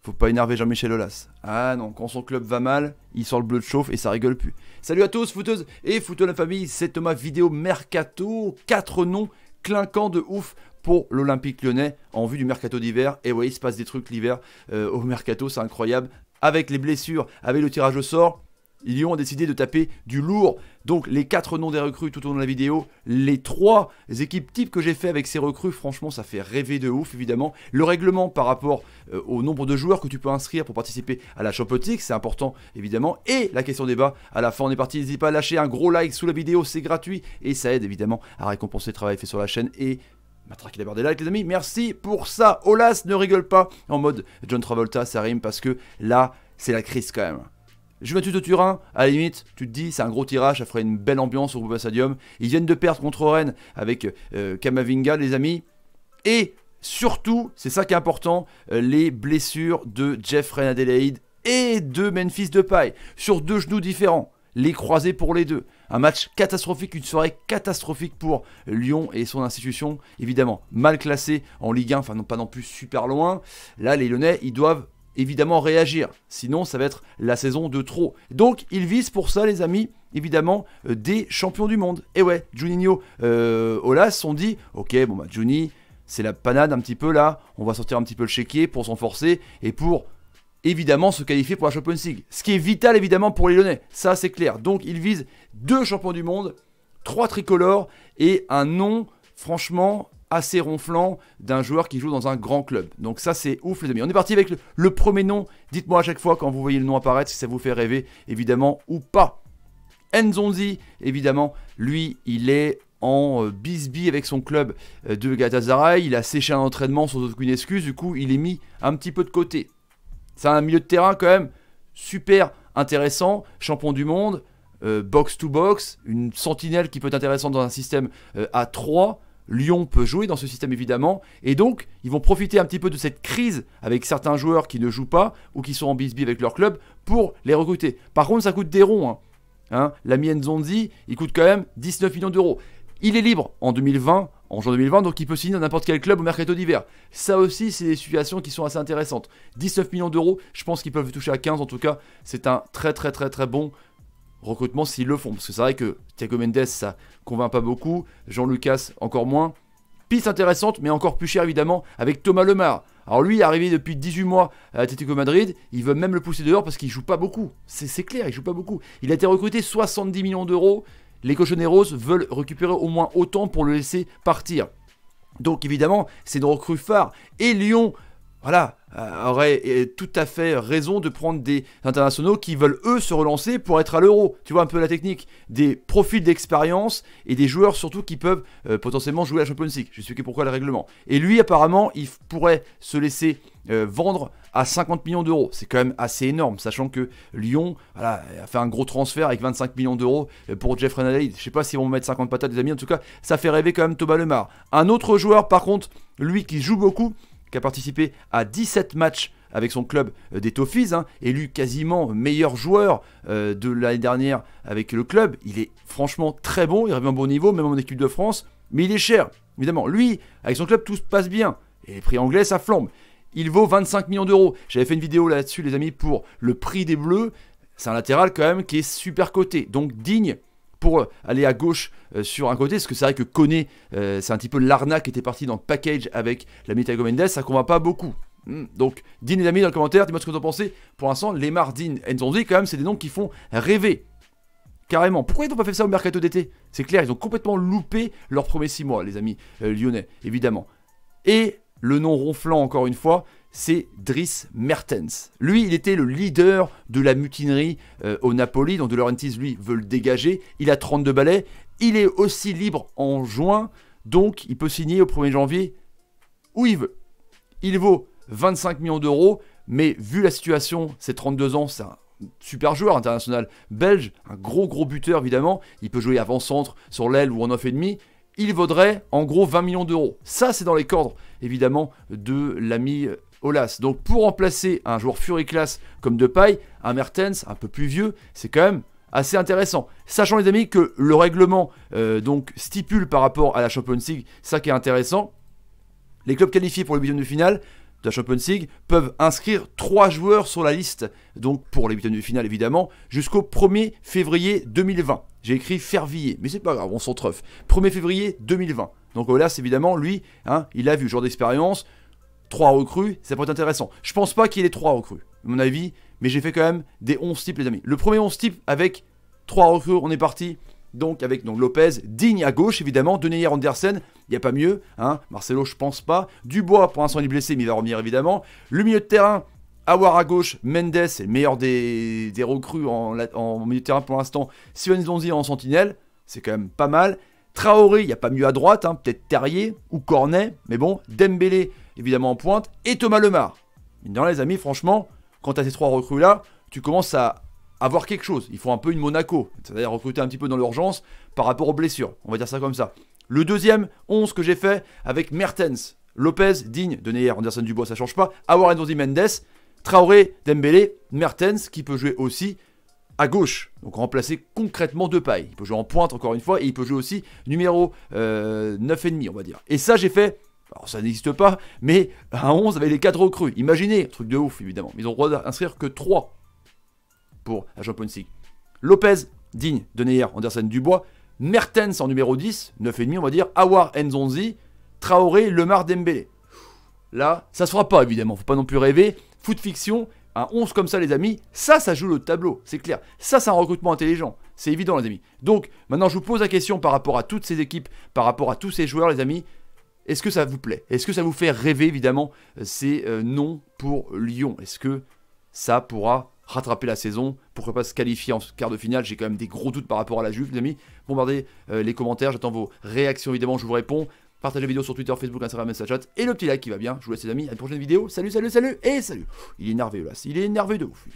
Faut pas énerver Jean-Michel Aulas. Ah non, quand son club va mal, il sort le bleu de chauffe et ça rigole plus. Salut à tous, footeuses et footeux de la famille, c'est Thomas, vidéo mercato. 4 noms clinquants de ouf pour l'Olympique Lyonnais en vue du mercato d'hiver. Et ouais, il se passe des trucs l'hiver au mercato, c'est incroyable. Avec les blessures, avec le tirage au sort, Lyon a décidé de taper du lourd. Donc les 4 noms des recrues tout au long de la vidéo, les 3 équipes types que j'ai fait avec ces recrues, franchement ça fait rêver de ouf évidemment. Le règlement par rapport au nombre de joueurs que tu peux inscrire pour participer à la Champions League, c'est important évidemment. Et la question débat à la fin, on est parti, n'hésitez pas à lâcher un gros like sous la vidéo, c'est gratuit et ça aide évidemment à récompenser le travail fait sur la chaîne et matraquer la barre des likes les amis, merci pour ça. Aulas ne rigole pas en mode John Travolta, ça rime parce que là c'est la crise quand même. Juventus de Turin, à la limite, tu te dis, c'est un gros tirage, ça ferait une belle ambiance au Groupama Stadium. Ils viennent de perdre contre Rennes avec Kamavinga, les amis. Et surtout, c'est ça qui est important, les blessures de Jeffrey Adelaide et de Memphis Depay sur 2 genoux différents. Les croisés pour les deux. Un match catastrophique, une soirée catastrophique pour Lyon et son institution. Évidemment, mal classé en Ligue 1, enfin non pas non plus super loin. Là, les Lyonnais, ils doivent évidemment réagir, sinon ça va être la saison de trop. Donc ils visent pour ça les amis, évidemment, des champions du monde. Et ouais, Juninho, Aulas ont dit, ok bon bah Juni, c'est la panade un petit peu là, on va sortir un petit peu le chéquier pour s'enforcer et pour évidemment se qualifier pour la Champions League. Ce qui est vital évidemment pour les Lyonnais, ça c'est clair. Donc ils visent 2 champions du monde, 3 tricolores et un nom franchement assez ronflant d'un joueur qui joue dans un grand club. Donc ça c'est ouf les amis. On est parti avec le premier nom. Dites-moi à chaque fois quand vous voyez le nom apparaître si ça vous fait rêver évidemment ou pas. Nzonzi évidemment, lui il est en bisbille avec son club de Galatasaray. Il a séché un entraînement sans aucune excuse. Du coup il est mis un petit peu de côté. C'est un milieu de terrain quand même super intéressant. Champion du monde, box to box, une sentinelle qui peut être intéressante dans un système à 3. Lyon peut jouer dans ce système évidemment et donc ils vont profiter un petit peu de cette crise avec certains joueurs qui ne jouent pas ou qui sont en bisbille avec leur club pour les recruter. Par contre ça coûte des ronds l'ami Nzonzi il coûte quand même 19 millions d'euros. Il est libre en 2020, en juin 2020, donc il peut signer dans n'importe quel club au mercato d'hiver. Ça aussi c'est des situations qui sont assez intéressantes. 19 millions d'euros, je pense qu'ils peuvent toucher à 15 en tout cas, c'est un très bon recrutement s'ils le font, parce que c'est vrai que Thiago Mendes ça convainc pas beaucoup, Jean Lucas encore moins. Piste intéressante mais encore plus cher évidemment avec Thomas Lemar. Alors lui est arrivé depuis 18 mois à Atlético Madrid, il veut même le pousser dehors parce qu'il joue pas beaucoup, c'est clair, il joue pas beaucoup. Il a été recruté 70 millions d'euros, les Cochoneros veulent récupérer au moins autant pour le laisser partir. Donc évidemment c'est une recrue phare et Lyon voilà, aurait tout à fait raison de prendre des internationaux qui veulent eux se relancer pour être à l'Euro. Tu vois un peu la technique, des profils d'expérience et des joueurs surtout qui peuvent potentiellement jouer à la Champions League. Je sais pourquoi le règlement. Et lui apparemment il pourrait se laisser vendre à 50 millions d'euros. C'est quand même assez énorme, sachant que Lyon voilà, a fait un gros transfert avec 25 millions d'euros pour Jeffrey Adelaide. Je sais pas s'ils vont mettre 50 patates les amis, en tout cas ça fait rêver quand même Thomas Lemar. Un autre joueur par contre, lui qui joue beaucoup, qui a participé à 17 matchs avec son club des Toffees, élu quasiment meilleur joueur de l'année dernière avec le club. Il est franchement très bon, il revient à un bon niveau, même en équipe de France, mais il est cher, évidemment. Lui, avec son club, tout se passe bien, et les prix anglais, ça flambe. Il vaut 25 millions d'euros. J'avais fait une vidéo là-dessus, les amis, pour le prix des Bleus. C'est un latéral quand même qui est super coté, donc digne pour aller à gauche sur un côté, parce que c'est vrai que Koné, c'est un petit peu l'arnaque qui était parti dans le package avec la Thiago Mendes, ça convainc pas beaucoup. Donc, Dean les amis dans le commentaire, dis-moi ce que vous en pensez. Pour l'instant, Lemar, Dean, Nzonzi, quand même, c'est des noms qui font rêver. Carrément. Pourquoi ils n'ont pas fait ça au mercato d'été? C'est clair, ils ont complètement loupé leurs premiers 6 mois, les amis lyonnais, évidemment. Et le nom ronflant, encore une fois, c'est Dries Mertens. Lui, il était le leader de la mutinerie au Napoli, donc De Laurentiis, lui, veut le dégager. Il a 32 balais. Il est aussi libre en juin, donc il peut signer au 1er janvier où il veut. Il vaut 25 millions d'euros, mais vu la situation, c'est 32 ans, c'est un super joueur international belge, un gros buteur évidemment. Il peut jouer avant-centre, sur l'aile ou en off et demi. Il vaudrait en gros 20 millions d'euros. Ça, c'est dans les cordes, évidemment, de l'ami Aulas. Donc, pour remplacer un joueur furiclasse comme Depay, un Mertens un peu plus vieux, c'est quand même assez intéressant. Sachant, les amis, que le règlement donc stipule par rapport à la Champions League, ça qui est intéressant, les clubs qualifiés pour le huitième de finale de la Champions League peuvent inscrire 3 joueurs sur la liste, donc pour les huitièmes de finale évidemment, jusqu'au 1er février 2020. J'ai écrit Fervilliers, mais c'est pas grave, on s'en truffe. 1er février 2020. Donc là, c'est évidemment, lui, hein, il a vu, joueur d'expérience, 3 recrues, ça peut être intéressant. Je pense pas qu'il y ait les 3 recrues, à mon avis, mais j'ai fait quand même des 11 types, les amis. Le premier 11 type avec 3 recrues, on est parti. Donc avec Lopez, Digne à gauche évidemment, Deneyer, Andersen, il n'y a pas mieux, hein. Marcelo je pense pas, Dubois pour l'instant il est blessé mais il va revenir évidemment, le milieu de terrain, Aouar à gauche, Mendes c'est le meilleur des recrues en milieu de terrain pour l'instant, Steven Zonzi en sentinelle, c'est quand même pas mal, Traoré, il n'y a pas mieux à droite, hein. Peut-être Terrier ou Cornet, mais bon, Dembélé évidemment en pointe, et Thomas Lemar. Dans les amis franchement, quand tu as ces 3 recrues là, tu commences à avoir quelque chose, il faut un peu une Monaco, c'est-à-dire recruter un petit peu dans l'urgence par rapport aux blessures, on va dire ça comme ça. Le deuxième 11 que j'ai fait avec Mertens, Lopez, Digne, Deneyer, Andersen, Dubois, ça change pas, Aouar, Ndozi, Mendes, Traoré, Dembélé, Mertens qui peut jouer aussi à gauche, donc remplacer concrètement Depay. Il peut jouer en pointe encore une fois et il peut jouer aussi numéro 9,5 on va dire. Et ça j'ai fait, alors ça n'existe pas, mais un 11 avec les 4 recrues, imaginez, truc de ouf évidemment, ils ont le droit d'inscrire que 3 pour la Champions League. Lopez, Digne, Deneyer, Andersen, Dubois, Mertens en numéro 10, 9,5 on va dire, Aouar, Nzonzi, Traoré, Lemar, Dembélé. Là, ça se fera pas évidemment, faut pas non plus rêver. Foot fiction, un 11 comme ça les amis, ça joue le tableau, c'est clair. Ça c'est un recrutement intelligent, c'est évident les amis. Donc maintenant je vous pose la question par rapport à toutes ces équipes, par rapport à tous ces joueurs les amis. Est-ce que ça vous plaît? Est-ce que ça vous fait rêver évidemment ces noms pour Lyon? Est-ce que ça pourra rattraper la saison, pourquoi pas se qualifier en quart de finale? J'ai quand même des gros doutes par rapport à la Juve les amis. Bombardez les commentaires, j'attends vos réactions évidemment, je vous réponds. Partagez la vidéo sur Twitter, Facebook, Instagram, Snapchat et le petit like qui va bien. Je vous laisse les amis, à une prochaine vidéo. Salut, salut, salut et salut. Il est énervé là, il est énervé de ouf.